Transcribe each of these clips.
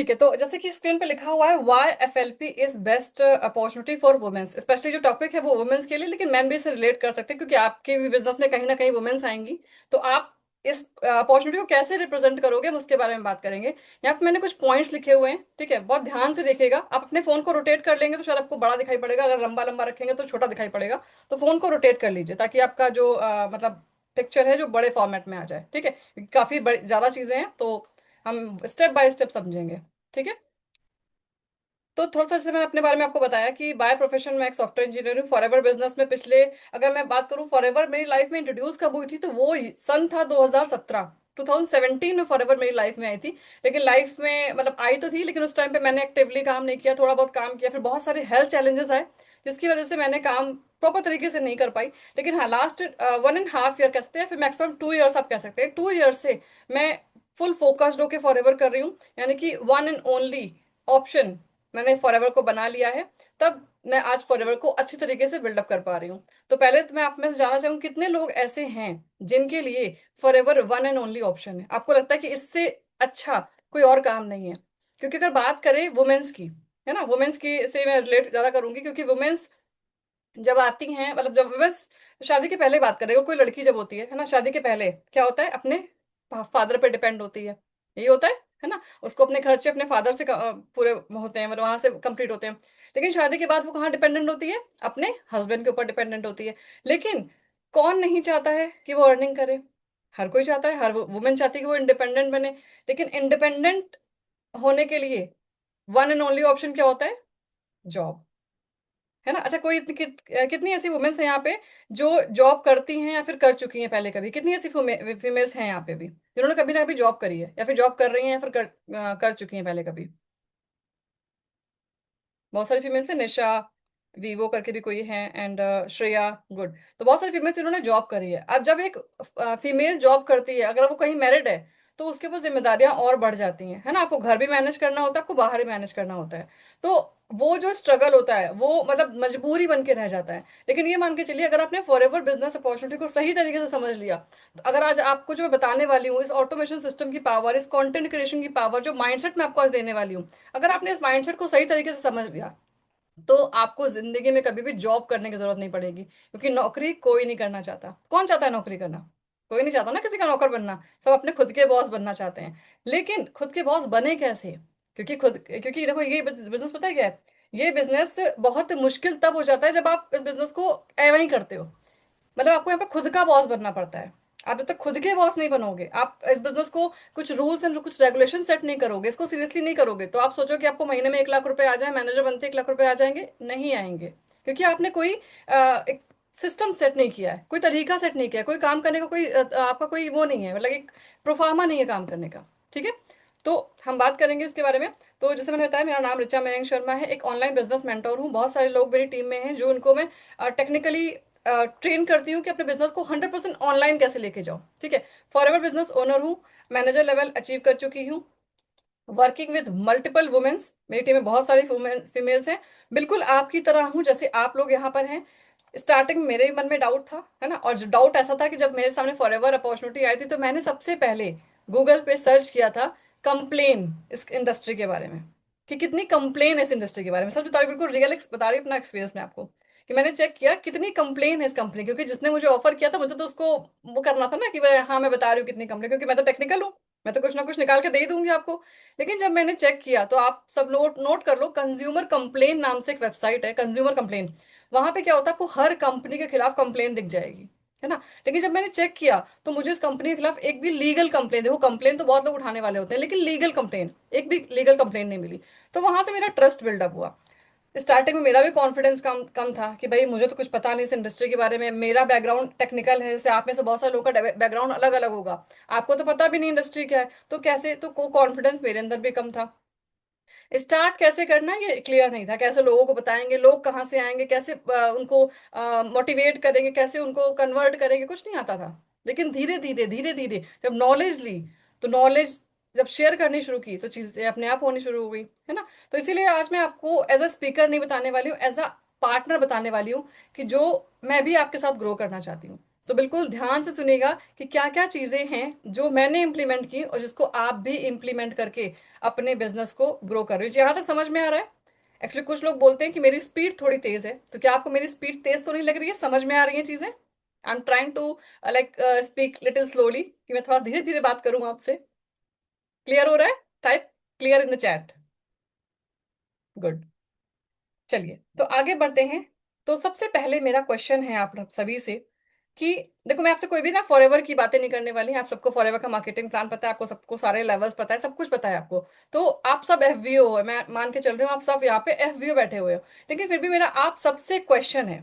ठीक है, तो जैसे कि स्क्रीन पे लिखा हुआ है, Y F L P is best opportunity for womens. Specially जो टॉपिक है वो वुमेन्स के लिए, लेकिन मैन भी इसे रिलेट कर सकते हैं क्योंकि आपके भी बिजनेस में कहीं ना कहीं वुमेन्स आएंगी। तो आप इस अपॉर्चुनिटी को कैसे रिप्रेजेंट करोगे, हम उसके बारे में बात करेंगे। यहाँ पे मैंने कुछ पॉइंट्स लिखे हुए हैं, ठीक है, बहुत ध्यान से देखिएगा। आप अपने फोन को रोटेट कर लेंगे तो शायद आपको बड़ा दिखाई पड़ेगा, अगर लंबा लंबा रखेंगे तो छोटा दिखाई पड़ेगा। तो फोन को रोटेट कर लीजिए ताकि आपका जो मतलब पिक्चर है जो बड़े फॉर्मेट में आ जाए, ठीक है। काफी बड़ी ज्यादा चीजें हैं तो हम स्टेप बाय स्टेप समझेंगे, ठीक है। तो थोड़ा सा जैसे मैंने अपने बारे में आपको बताया कि बाय प्रोफेशन में एक सॉफ्टवेयर इंजीनियर हूँ। फॉरएवर बिजनेस में पिछले, अगर मैं बात करूँ फॉरएवर मेरी लाइफ में इंट्रोड्यूस कब हुई थी, तो वो सन था 2017। 2017 में फॉरएवर मेरी लाइफ में आई थी। लेकिन लाइफ में मतलब आई तो थी, लेकिन उस टाइम पे मैंने एक्टिवली काम नहीं किया, थोड़ा बहुत काम किया, फिर बहुत सारे हेल्थ चैलेंजेस आए जिसकी वजह से मैंने काम प्रॉपर तरीके से नहीं कर पाई। लेकिन हाँ, लास्ट 1.5 ईयर कह सकते हैं, फिर मैक्सिमम 2 ईयर्स आप कह सकते हैं, 2 ईयर से मैं फुल फोकस्ड होके फॉरएवर कर रही हूँ। यानी कि वन एंड ओनली ऑप्शन मैंने फॉरएवर को बना लिया है। तब मैं आज फॉरएवर को अच्छी तरीके से बिल्डअप कर पा रही हूँ। तो पहले तो मैं आप में से जानना चाहूँ, कितने लोग ऐसे हैं जिनके लिए forever one and only option है? आपको लगता है कि इससे अच्छा कोई और काम नहीं है? क्योंकि अगर बात करें वुमेन्स की, है ना, वुमेन्स की से मैं रिलेट ज्यादा करूंगी, क्योंकि वुमेन्स जब आती हैं, मतलब जब वुमेन्स शादी के पहले बात करें, कोई लड़की जब होती है ना, शादी के पहले क्या होता है, अपने फादर पे डिपेंड होती है। यही होता है ना। उसको अपने खर्चे अपने फादर से पूरे होते हैं, मतलब वहां से कंप्लीट होते हैं। लेकिन शादी के बाद वो कहाँ डिपेंडेंट होती है? अपने हस्बैंड के ऊपर डिपेंडेंट होती है। लेकिन कौन नहीं चाहता है कि वो अर्निंग करे? हर कोई चाहता है, हर वुमेन चाहती है कि वो इंडिपेंडेंट बने। लेकिन इंडिपेंडेंट होने के लिए वन एंड ओनली ऑप्शन क्या होता है? जॉब, है ना। अच्छा, कितनी ऐसी वुमेन्स हैं यहाँ पे जो जॉब करती हैं या फिर कर चुकी हैं पहले? कभी कितनी ऐसी फीमेल्स हैं यहाँ पे भी जिन्होंने कभी ना कभी जॉब करी है, या फिर जॉब कर रही हैं, या फिर कर चुकी हैं पहले कभी? बहुत सारी फीमेल्स हैं। निशा वीवो करके भी कोई है, एंड श्रेया गुड। तो बहुत सारी फीमेल्स इन्होंने जॉब करी है। अब जब एक फीमेल जॉब करती है, अगर वो कहीं मैरिड है, तो उसके ऊपर जिम्मेदारियां और बढ़ जाती हैं, है ना। आपको घर भी मैनेज करना होता है, आपको बाहर भी मैनेज करना होता है। तो वो जो स्ट्रगल होता है वो मतलब मजबूरी बन के रह जाता है। लेकिन ये मान के चलिए, अगर आपने फॉरएवर बिजनेस अपॉर्चुनिटी को सही तरीके से समझ लिया, तो अगर आज आपको जो मैं बताने वाली हूँ, इस ऑटोमेशन सिस्टम की पावर, इस कंटेंट क्रिएशन की पावर, जो माइंडसेट मैं आपको आज देने वाली हूँ, अगर आपने इस माइंडसेट को सही तरीके से समझ लिया, तो आपको जिंदगी में कभी भी जॉब करने की जरूरत नहीं पड़ेगी। क्योंकि नौकरी कोई नहीं करना चाहता। कौन चाहता है नौकरी करना? कोई नहीं चाहता ना किसी का नौकर बनना। सब अपने खुद के बॉस बनना चाहते हैं। लेकिन खुद के बॉस बने कैसे? क्योंकि देखो, ये बिजनेस पता है क्या है? ये बिजनेस बहुत मुश्किल तब हो जाता है जब आप इस बिजनेस को एवं ही करते हो। मतलब आपको यहाँ पे खुद का बॉस बनना पड़ता है। आप जब तक खुद के बॉस नहीं बनोगे, आप इस बिजनेस को कुछ रूल्स एंड कुछ रेगुलेशन सेट नहीं करोगे, इसको सीरियसली नहीं करोगे, तो आप सोचो कि आपको महीने में 1 लाख रुपए आ जाए, मैनेजर बनते 1 लाख रुपए आ जाएंगे? नहीं आएंगे। क्योंकि आपने कोई एक सिस्टम सेट नहीं किया है, कोई तरीका सेट नहीं किया है, कोई काम करने का कोई आपका कोई वो नहीं है, मतलब एक प्रोफार्मा नहीं है काम करने का, ठीक है। तो हम बात करेंगे इसके बारे में। तो जैसे मैंने बताया, मेरा नाम ऋचा मयंक शर्मा है, एक ऑनलाइन बिजनेस मेंटोर हूँ। बहुत सारे लोग मेरी टीम में हैं जो उनको मैं टेक्निकली ट्रेन करती हूँ कि अपने बिजनेस को 100% ऑनलाइन कैसे लेके जाओ, ठीक है। फॉरएवर बिजनेस ओनर हूँ, मैनेजर लेवल अचीव कर चुकी हूँ, वर्किंग विद मल्टीपल वुमेन्स। मेरी टीम में बहुत सारी फीमेल्स हैं। बिल्कुल आपकी तरह हूँ जैसे आप लोग यहाँ पर हैं। स्टार्टिंग में मेरे मन में डाउट था, है ना, और जो डाउट ऐसा था कि जब मेरे सामने फॉरएवर अपॉर्चुनिटी आई थी, तो मैंने सबसे पहले गूगल पे सर्च किया था कंप्लेन इस इंडस्ट्री के बारे में, कि कितनी कंप्लेन है इस इंडस्ट्री के बारे में। सच बता रही हूँ, बिल्कुल रियल बता रही हूँ अपना एक्सपीरियंस में आपको, कि मैंने चेक किया कितनी कंप्लेन है इस कंपनी, क्योंकि जिसने मुझे ऑफर किया था, मुझे तो उसको वो करना था ना कि हाँ मैं बता रही हूँ कितनी कंप्लेन, क्योंकि मैं तो टेक्निकल हूँ, मैं तो कुछ ना कुछ निकाल के दे ही दूंगी आपको। लेकिन जब मैंने चेक किया, तो आप सब नोट नोट कर लो, कंज्यूमर कंप्लेन नाम से एक वेबसाइट है, कंज्यूमर कंप्लेन। वहां पे क्या होता है, आपको हर कंपनी के खिलाफ कंप्लेन दिख जाएगी, है ना। लेकिन जब मैंने चेक किया, तो मुझे इस कंपनी के खिलाफ एक भी लीगल कंप्लेन, देखो कंप्लेन तो बहुत लोग उठाने वाले होते हैं, लेकिन लीगल कंप्लेन, एक भी लीगल कंप्लेन नहीं मिली। तो वहां से मेरा ट्रस्ट बिल्डअप हुआ। स्टार्टिंग में मेरा भी कॉन्फिडेंस कम कम था कि भाई मुझे तो कुछ पता नहीं इस इंडस्ट्री के बारे में, मेरा बैकग्राउंड टेक्निकल है, जैसे आप में से बहुत सारे लोगों का बैकग्राउंड अलग अलग होगा, आपको तो पता भी नहीं इंडस्ट्री क्या है, तो कैसे, तो को कॉन्फिडेंस मेरे अंदर भी कम था। स्टार्ट कैसे करना ये क्लियर नहीं था, कैसे लोगों को बताएंगे, लोग कहाँ से आएंगे, कैसे उनको मोटिवेट करेंगे, कैसे उनको कन्वर्ट करेंगे, कुछ नहीं आता था। लेकिन धीरे धीरे जब नॉलेज ली, तो नॉलेज जब शेयर करनी शुरू की, तो चीजें अपने आप होनी शुरू हो गई, है ना। तो इसीलिए आज मैं आपको एज अ स्पीकर नहीं बताने वाली हूँ, एज अ पार्टनर बताने वाली हूँ, कि जो मैं भी आपके साथ ग्रो करना चाहती हूँ। तो बिल्कुल ध्यान से सुनिएगा कि क्या क्या चीजें हैं जो मैंने इंप्लीमेंट की और जिसको आप भी इंप्लीमेंट करके अपने बिजनेस को ग्रो कर रहे हो। यहाँ तक समझ में आ रहा है? एक्चुअली कुछ लोग बोलते हैं कि मेरी स्पीड थोड़ी तेज है, तो क्या आपको मेरी स्पीड तेज तो नहीं लग रही है? समझ में आ रही है चीजें? I am trying to like speak little slowly, कि मैं थोड़ा धीरे धीरे बात करूं आपसे। क्लियर हो रहा है? Type clear in the chat. Good. चलिए तो आगे बढ़ते हैं। तो सबसे पहले मेरा क्वेश्चन है आप सभी से कि देखो, मैं आपसे कोई भी ना फॉरएवर की बातें नहीं करने वाली। आप सबको फॉरएवर का मार्केटिंग प्लान पता है, आपको सबको सारे लेवल्स पता है, सब कुछ पता है आपको। तो आप सब एफवीओ हो, मैं मान के चल रही हूँ आप सब यहाँ पे एफवीओ बैठे हुए हो। लेकिन फिर भी मेरा आप सबसे क्वेश्चन है,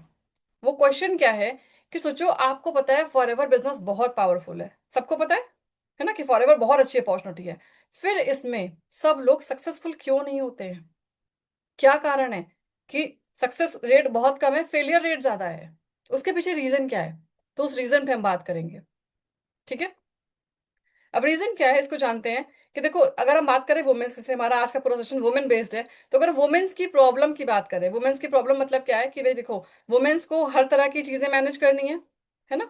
वो क्वेश्चन क्या है कि सोचो, आपको पता है फॉरएवर बिजनेस बहुत पावरफुल है, सबको पता है ना, कि फॉरएवर बहुत अच्छी अपॉर्चुनिटी है। फिर इसमें सब लोग सक्सेसफुल क्यों नहीं होते हैं? क्या कारण है कि सक्सेस रेट बहुत कम है, फेलियर रेट ज्यादा है? उसके पीछे रीजन क्या है? तो उस रीजन पे हम बात करेंगे। ठीक है। अब रीजन क्या है इसको जानते हैं। कि देखो, अगर हम बात करें वुमेन्स, जैसे हमारा आज का पूरा सेशन वुमेन बेस्ड है, तो अगर वुमेन्स की प्रॉब्लम की बात करें, वुमेन्स की प्रॉब्लम मतलब क्या है कि भाई देखो, वुमेन्स को हर तरह की चीजें मैनेज करनी है ना,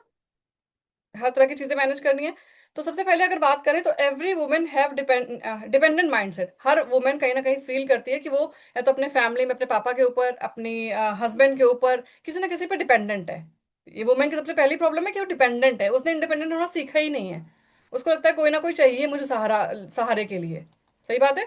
हर तरह की चीजें मैनेज करनी है। तो सबसे पहले अगर बात करें तो every women have dependent mindset. Her women कहीं ना कहीं फील करती है कि वो या तो अपने फैमिली में, अपने पापा के ऊपर, अपनी हस्बैंड के ऊपर, किसी ना किसी पर डिपेंडेंट है। ये वुमेन की सबसे पहली प्रॉब्लम है कि वो डिपेंडेंट है, उसने इंडिपेंडेंट होना सीखा ही नहीं है। उसको लगता है कोई ना कोई चाहिए मुझे सहारा, सहारे के लिए। सही बात है।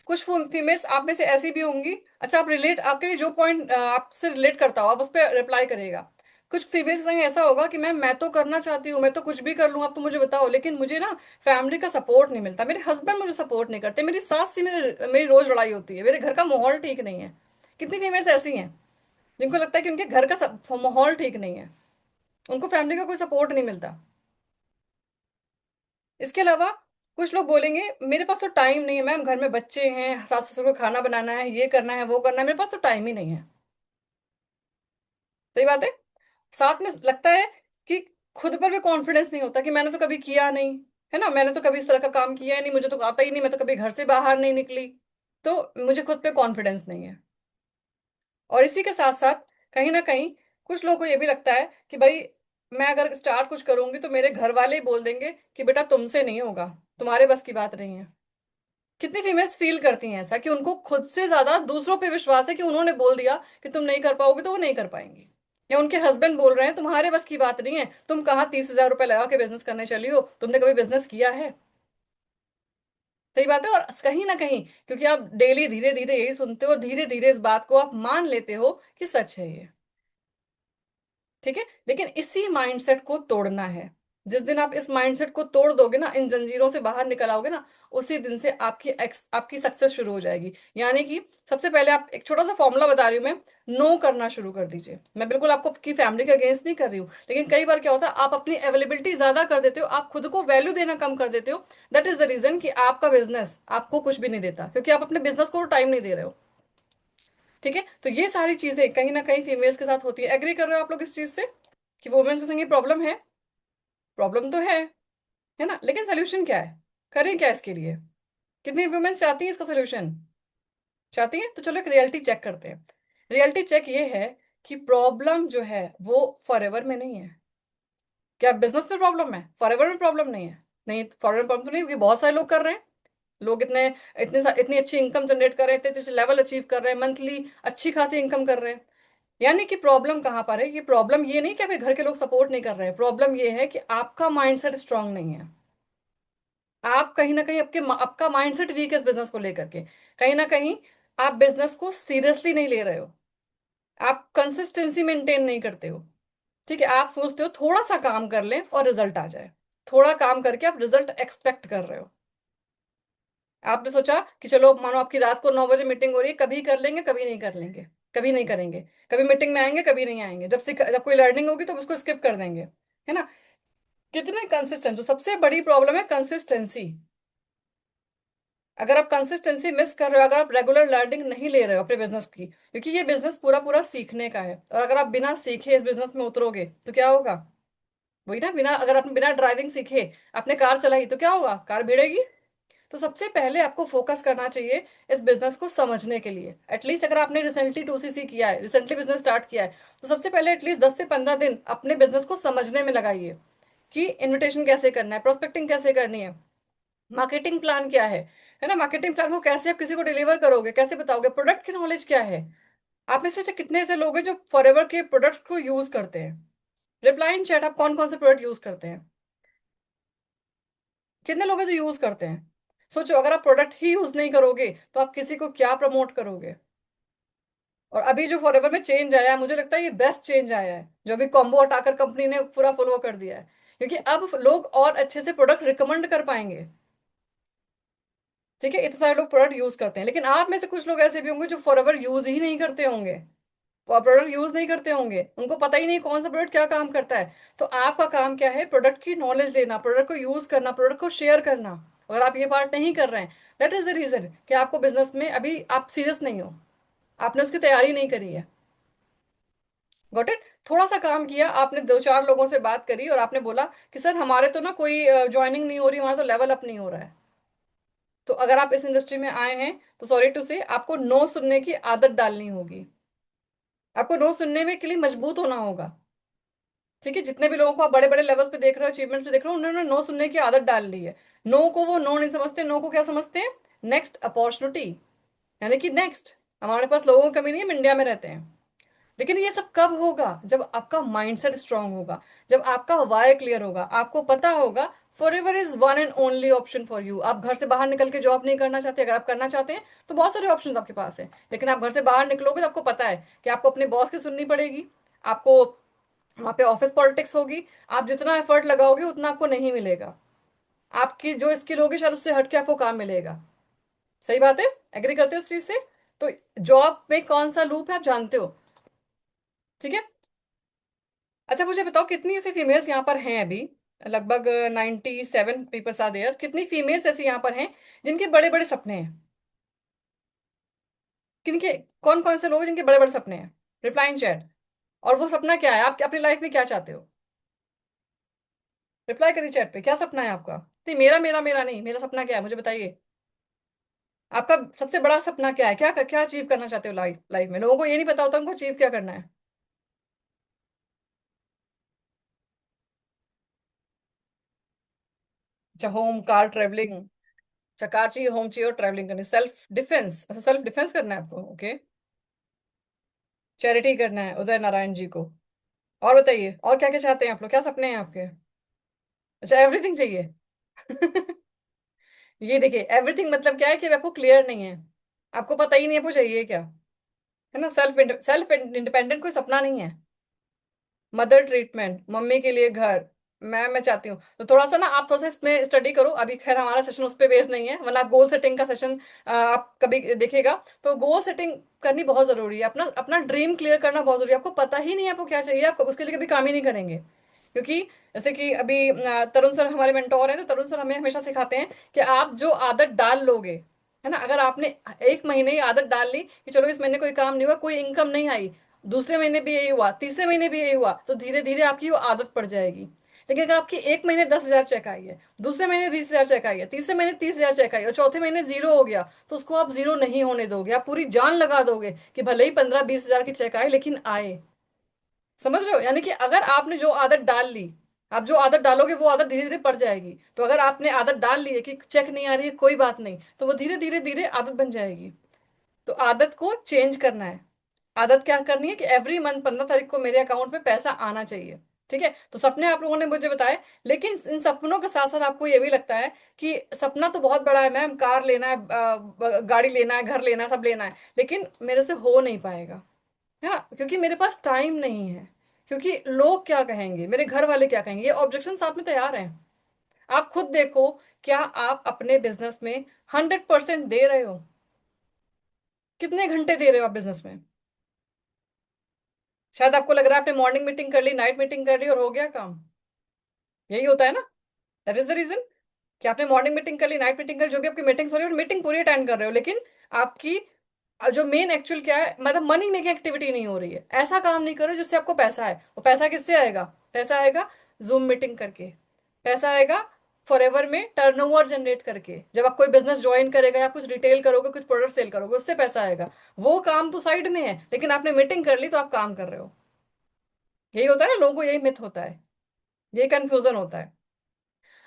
कुछ फीमेल्स आप में से ऐसी भी होंगी। अच्छा, आप रिलेट, आपके लिए जो पॉइंट आपसे रिलेट करता हो आप उस पर रिप्लाई करिएगा। कुछ फीमेल्स संग ऐसा होगा कि मैं तो करना चाहती हूँ, मैं तो कुछ भी कर लूँ, आप तो मुझे बताओ, लेकिन मुझे ना फैमिली का सपोर्ट नहीं मिलता, मेरे हस्बैंड मुझे सपोर्ट नहीं करते, मेरी सास से मेरी रोज लड़ाई होती है, मेरे घर का माहौल ठीक नहीं है। कितनी फीमेल्स ऐसी हैं जिनको लगता है कि उनके घर का माहौल ठीक नहीं है, उनको फैमिली का कोई सपोर्ट नहीं मिलता। इसके अलावा कुछ लोग बोलेंगे मेरे पास तो टाइम नहीं है मैम, घर में बच्चे हैं, सास ससुर को खाना बनाना है, ये करना है, वो करना है, मेरे पास तो टाइम ही नहीं है। सही बात है। साथ में लगता है कि खुद पर भी कॉन्फिडेंस नहीं होता कि मैंने तो कभी किया नहीं, है ना, मैंने तो कभी इस तरह का काम किया ही नहीं, मुझे तो आता ही नहीं, मैं तो कभी घर से बाहर नहीं निकली, तो मुझे खुद पे कॉन्फिडेंस नहीं है। और इसी के साथ साथ कहीं ना कहीं कुछ लोगों को ये भी लगता है कि भाई, मैं अगर स्टार्ट कुछ करूंगी तो मेरे घर वाले ही बोल देंगे कि बेटा तुमसे नहीं होगा, तुम्हारे बस की बात नहीं है। कितनी फीमेल्स फील करती हैं ऐसा कि उनको खुद से ज्यादा दूसरों पे विश्वास है, कि उन्होंने बोल दिया कि तुम नहीं कर पाओगे तो वो नहीं कर पाएंगी। या उनके हस्बैंड बोल रहे हैं तुम्हारे बस की बात नहीं है, तुम कहाँ 30,000 रुपए लगा के बिजनेस करने चली हो, तुमने कभी बिजनेस किया है? सही बात है। और कहीं ना कहीं क्योंकि आप डेली धीरे धीरे यही सुनते हो, धीरे धीरे इस बात को आप मान लेते हो कि सच है ये। ठीक है। लेकिन इसी माइंडसेट को तोड़ना है। जिस दिन आप इस माइंडसेट को तोड़ दोगे ना, इन जंजीरों से बाहर निकल आओगे ना, उसी दिन से आपकी सक्सेस शुरू हो जाएगी। यानी कि सबसे पहले आप, एक छोटा सा फॉर्मूला बता रही हूँ मैं, नो करना शुरू कर दीजिए। मैं बिल्कुल आपको की फैमिली के अगेंस्ट नहीं कर रही हूँ, लेकिन कई बार क्या होता है, आप अपनी अवेलेबिलिटी ज्यादा कर देते हो, आप खुद को वैल्यू देना कम कर देते हो। दैट इज द रीजन कि आपका बिजनेस आपको कुछ भी नहीं देता, क्योंकि आप अपने बिजनेस को टाइम नहीं दे रहे हो। ठीक है। तो ये सारी चीजें कहीं ना कहीं फीमेल्स के साथ होती है। एग्री कर रहे हो आप लोग इस चीज से कि वुमेन्स के संग ये प्रॉब्लम है? प्रॉब्लम तो है ना, लेकिन सोल्यूशन क्या है? करें क्या इसके लिए? कितनी वुमेन्स चाहती हैं इसका सोल्यूशन? चाहती हैं? तो चलो एक रियलिटी चेक करते हैं। रियलिटी चेक ये है कि प्रॉब्लम जो है वो फॉरएवर में नहीं है। क्या बिजनेस में प्रॉब्लम है, फॉरएवर में प्रॉब्लम नहीं है? नहीं, फॉरएवर में प्रॉब्लम तो नहीं, क्योंकि बहुत सारे लोग कर रहे हैं। लोग इतने इतनी अच्छी इनकम जनरेट कर रहे हैं, इतने अच्छे लेवल अचीव कर रहे हैं, मंथली अच्छी खासी इनकम कर रहे हैं। यानी कि प्रॉब्लम कहाँ पर है? कि प्रॉब्लम ये नहीं कि अभी घर के लोग सपोर्ट नहीं कर रहे हैं, प्रॉब्लम ये है कि आपका माइंडसेट स्ट्रांग नहीं है। आप कहीं ना कहीं आपका माइंडसेट वीक है इस बिजनेस को लेकर के। कहीं ना कहीं आप बिजनेस को सीरियसली नहीं ले रहे हो, आप कंसिस्टेंसी मेंटेन नहीं करते हो। ठीक है। आप सोचते हो थोड़ा सा काम कर लें और रिजल्ट आ जाए, थोड़ा काम करके आप रिजल्ट एक्सपेक्ट कर रहे हो। आपने सोचा कि चलो, मानो आपकी रात को 9 बजे मीटिंग हो रही है, कभी कर लेंगे, कभी नहीं कर लेंगे, कभी नहीं करेंगे, कभी मीटिंग में आएंगे, कभी नहीं आएंगे, जब कोई लर्निंग होगी तो उसको स्किप कर देंगे, है ना। कितने कंसिस्टेंट, तो सबसे बड़ी प्रॉब्लम है कंसिस्टेंसी। अगर आप कंसिस्टेंसी मिस कर रहे हो, अगर आप रेगुलर लर्निंग नहीं ले रहे हो अपने बिजनेस की, क्योंकि ये बिजनेस पूरा पूरा सीखने का है, और अगर आप बिना सीखे इस बिजनेस में उतरोगे तो क्या होगा? वही ना, बिना, अगर आपने बिना ड्राइविंग सीखे आपने कार चलाई तो क्या होगा? कार भिड़ेगी। तो सबसे पहले आपको फोकस करना चाहिए इस बिजनेस को समझने के लिए। एटलीस्ट अगर आपने रिसेंटली 2CC किया है, रिसेंटली बिजनेस स्टार्ट किया है, तो सबसे पहले एटलीस्ट 10 से 15 दिन अपने बिजनेस को समझने में लगाइए कि इन्विटेशन कैसे करना है, प्रोस्पेक्टिंग कैसे करनी है, मार्केटिंग प्लान क्या है ना, मार्केटिंग प्लान को कैसे आप किसी को डिलीवर करोगे, कैसे बताओगे, प्रोडक्ट की नॉलेज क्या है। आप में से कितने ऐसे लोग हैं जो फॉरएवर के प्रोडक्ट्स को यूज करते हैं। रिप्लाई इन चैट आप कौन कौन से प्रोडक्ट यूज करते हैं, कितने लोग हैं जो यूज करते हैं। सोचो अगर आप प्रोडक्ट ही यूज नहीं करोगे तो आप किसी को क्या प्रमोट करोगे। और अभी जो फॉरएवर में चेंज आया है, मुझे लगता है ये बेस्ट चेंज आया है, जो अभी कॉम्बो हटाकर कंपनी ने पूरा फॉलो कर दिया है, क्योंकि अब लोग और अच्छे से प्रोडक्ट रिकमेंड कर पाएंगे। ठीक है, इतने सारे लोग प्रोडक्ट यूज करते हैं, लेकिन आप में से कुछ लोग ऐसे भी होंगे जो फॉरएवर यूज ही नहीं करते होंगे, प्रोडक्ट यूज नहीं करते होंगे, उनको पता ही नहीं कौन सा प्रोडक्ट क्या काम करता है। तो आपका काम क्या है, प्रोडक्ट की नॉलेज लेना, प्रोडक्ट को यूज करना, प्रोडक्ट को शेयर करना। अगर आप ये पार्ट नहीं कर रहे हैं, दैट इज द रीजन कि आपको बिजनेस में अभी आप सीरियस नहीं हो, आपने उसकी तैयारी नहीं करी है। Got it. थोड़ा सा काम किया आपने, 2 4 लोगों से बात करी और आपने बोला कि सर हमारे तो ना कोई ज्वाइनिंग नहीं हो रही, हमारा तो लेवल अप नहीं हो रहा है। तो अगर आप इस इंडस्ट्री में आए हैं तो सॉरी टू से आपको नो सुनने की आदत डालनी होगी। आपको नो सुनने में के लिए मजबूत होना होगा। ठीक है, जितने भी लोगों को आप बड़े बड़े लेवल्स पे देख रहे हो, अचीवमेंट्स पे देख रहे हो, उन्होंने नो सुनने की आदत डाल ली है। नो को वो नो नहीं समझते, नो को क्या समझते हैं, नेक्स्ट अपॉर्चुनिटी, यानी कि नेक्स्ट, हमारे पास लोगों की कमी नहीं है, हम इंडिया में रहते हैं। लेकिन ये सब कब होगा, जब आपका माइंडसेट स्ट्रांग होगा, जब आपका वाई क्लियर होगा, आपको पता होगा forever is one and only option for you. आप घर से बाहर निकल के जॉब नहीं करना चाहते, अगर आप करना चाहते हैं तो बहुत सारे ऑप्शन आपके पास है, लेकिन आप घर से बाहर निकलोगे तो आपको पता है कि आपको अपने बॉस की सुननी पड़ेगी, आपको वहां पे ऑफिस पॉलिटिक्स होगी, आप जितना एफर्ट लगाओगे उतना आपको नहीं मिलेगा, आपकी जो स्किल होगी शायद उससे हट के आपको काम मिलेगा। सही बात है, एग्री करते हो इस चीज से। तो जॉब में कौन सा लूप है आप जानते हो। ठीक है। अच्छा मुझे बताओ कितनी ऐसी फीमेल्स यहाँ पर हैं अभी, लगभग 97 पीपल्स आर देयर, कितनी फीमेल्स ऐसी यहाँ पर हैं जिनके बड़े बड़े सपने हैं, किनके, कौन कौन से लोग हैं जिनके बड़े बड़े सपने हैं, रिप्लाई इन चैट। और वो सपना क्या है, आप अपनी लाइफ में क्या चाहते हो, रिप्लाई करिए चैट पे, क्या सपना है आपका। नहीं मेरा मेरा मेरा नहीं, मेरा सपना क्या है मुझे बताइए। आपका सबसे बड़ा सपना क्या है, क्या क्या अचीव करना चाहते हो लाइफ लाइफ में। लोगों को ये नहीं पता होता उनको अचीव क्या करना है। अच्छा होम कार ट्रेवलिंग। अच्छा कार चाहिए, होम चाहिए और ट्रेवलिंग करनी, सेल्फ डिफेंस, अच्छा सेल्फ डिफेंस करना है आपको, ओके। चैरिटी करना है उदय नारायण जी को। और बताइए और क्या क्या चाहते हैं आप लोग, क्या सपने हैं आपके। अच्छा एवरीथिंग चाहिए। ये देखिए एवरीथिंग मतलब क्या है कि आपको क्लियर नहीं है, आपको पता ही नहीं आपको चाहिए क्या, है ना। सेल्फ इंडिपेंडेंट कोई सपना नहीं है। मदर ट्रीटमेंट, मम्मी के लिए घर, मैं चाहती हूँ तो थोड़ा सा ना आप थोड़ा सा इसमें स्टडी करो। अभी खैर हमारा सेशन उस पर बेस्ड नहीं है, वरना गोल सेटिंग का सेशन आप कभी देखिएगा। तो गोल सेटिंग करनी बहुत जरूरी है, अपना अपना ड्रीम क्लियर करना बहुत जरूरी है। आपको पता ही नहीं है आपको क्या चाहिए, आप उसके लिए कभी काम ही नहीं करेंगे। क्योंकि जैसे कि अभी तरुण सर हमारे मेंटोर हैं, तो तरुण सर हमें हमेशा सिखाते हैं कि आप जो आदत डाल लोगे, है ना, अगर आपने एक महीने ही आदत डाल ली कि चलो इस महीने कोई काम नहीं हुआ, कोई इनकम नहीं आई, दूसरे महीने भी यही हुआ, तीसरे महीने भी यही हुआ, तो धीरे धीरे आपकी वो आदत पड़ जाएगी। लेकिन अगर आपकी एक महीने 10,000 चेक आई है, दूसरे महीने 20,000 चेक आई है, तीसरे महीने 30,000 चेक आई और चौथे महीने जीरो हो गया, तो उसको आप जीरो नहीं होने दोगे, आप पूरी जान लगा दोगे कि भले ही 15-20,000 की चेक आए लेकिन आए। समझ रहे हो, यानी कि अगर आपने जो आदत डाल ली, आप जो आदत डालोगे वो आदत धीरे धीरे पड़ जाएगी। तो अगर आपने आदत डाल ली है कि चेक नहीं आ रही है कोई बात नहीं, तो वो धीरे धीरे धीरे आदत बन जाएगी। तो आदत को चेंज करना है। आदत क्या करनी है कि एवरी मंथ 15 तारीख को मेरे अकाउंट में पैसा आना चाहिए। ठीक है, तो सपने आप लोगों ने मुझे बताए, लेकिन इन सपनों के साथ साथ आपको ये भी लगता है कि सपना तो बहुत बड़ा है मैम, कार लेना है, गाड़ी लेना है, घर लेना है, सब लेना है, लेकिन मेरे से हो नहीं पाएगा, है ना, क्योंकि मेरे पास टाइम नहीं है, क्योंकि लोग क्या कहेंगे, मेरे घर वाले क्या कहेंगे, ये ऑब्जेक्शन आप में तैयार हैं। आप खुद देखो, क्या आप अपने बिजनेस में 100% दे रहे हो, कितने घंटे दे रहे हो आप बिजनेस में। शायद आपको लग रहा है आपने मॉर्निंग मीटिंग कर ली, नाइट मीटिंग कर ली और हो गया काम, यही होता है ना। दैट इज द रीजन कि आपने मॉर्निंग मीटिंग कर ली, नाइट मीटिंग कर ली, जो भी आपकी मीटिंग्स हो रही है मीटिंग पूरी अटेंड कर रहे हो, लेकिन आपकी जो मेन एक्चुअल क्या है, मतलब मनी मेकिंग एक्टिविटी नहीं हो रही है, ऐसा काम नहीं करो जिससे आपको पैसा है। वो पैसा किससे आएगा, पैसा आएगा जूम मीटिंग करके, पैसा आएगा फॉरएवर में टर्नओवर जनरेट करके, जब आप कोई बिजनेस ज्वाइन करेगा या कुछ रिटेल करोगे, कुछ प्रोडक्ट सेल करोगे, उससे पैसा आएगा। वो काम तो साइड में है, लेकिन आपने मीटिंग कर ली तो आप काम कर रहे हो। यही होता है ना, लोगों को यही मिथ होता है, यही कंफ्यूजन होता है।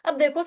अब देखो